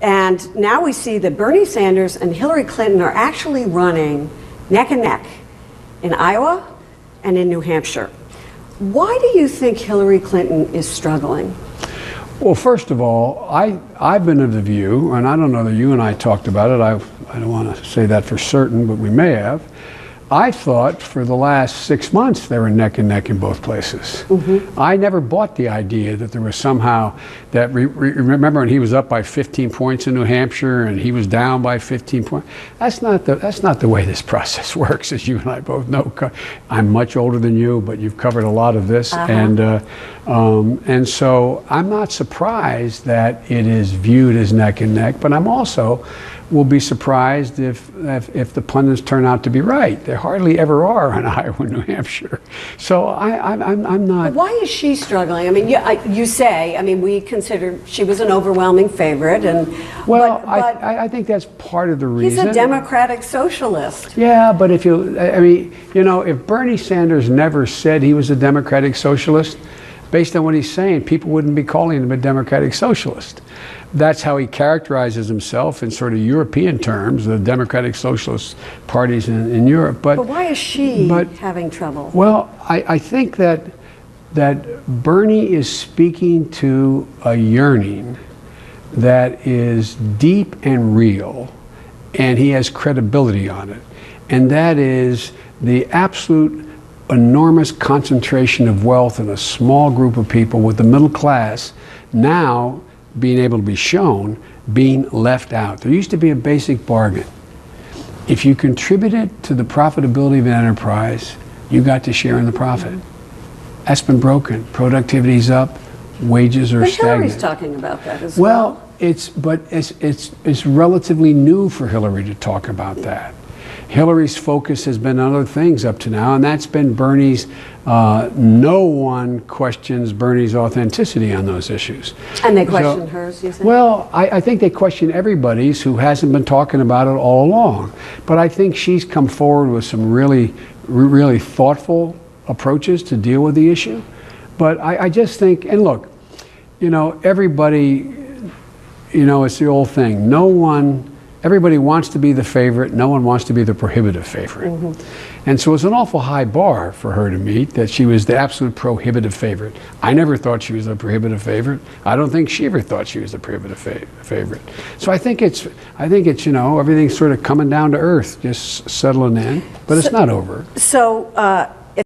And now we see that Bernie Sanders and Hillary Clinton are actually running neck and neck in Iowa and in New Hampshire. Why do you think Hillary Clinton is struggling? Well, first of all, I've been of the view, and I don't know that you and I talked about it, I don't want to say that for certain, but we may have. I thought for the last 6 months they were neck and neck in both places. I never bought the idea that there was somehow that, remember when he was up by 15 points in New Hampshire and he was down by 15 points? That's not the way this process works, as you and I both know. I'm much older than you, but you've covered a lot of this. And so I'm not surprised that it is viewed as neck and neck, but I'm also will be surprised if the pundits turn out to be right. They hardly ever are in Iowa and New Hampshire. So I'm not. But why is she struggling? I mean, you say, I mean, we considered she was an overwhelming favorite, and well, but I think that's part of the reason. He's a democratic socialist. Yeah, but if I mean, you know, if Bernie Sanders never said he was a democratic socialist, based on what he's saying, people wouldn't be calling him a democratic socialist. That's how he characterizes himself in sort of European terms, the democratic socialist parties in Europe. But why is she having trouble? Well, I think that Bernie is speaking to a yearning that is deep and real, and he has credibility on it. And that is the absolute enormous concentration of wealth in a small group of people with the middle class now being able to be shown being left out. There used to be a basic bargain. If you contributed to the profitability of an enterprise, you got to share in the profit. That's been broken. Productivity's up, wages are stagnant. Hillary's talking about that as well. Well, it's relatively new for Hillary to talk about that. Hillary's focus has been on other things up to now, and that's been Bernie's. No one questions Bernie's authenticity on those issues. And they question hers, you think? Well, I think they question everybody's who hasn't been talking about it all along. But I think she's come forward with some really thoughtful approaches to deal with the issue. But I just think, and look, you know, everybody, you know, it's the old thing. Everybody wants to be the favorite. No one wants to be the prohibitive favorite. And so it's an awful high bar for her to meet, that she was the absolute prohibitive favorite. I never thought she was a prohibitive favorite. I don't think she ever thought she was a prohibitive favorite. So I think it's, you know, everything's sort of coming down to earth, just settling in, but it's not over. So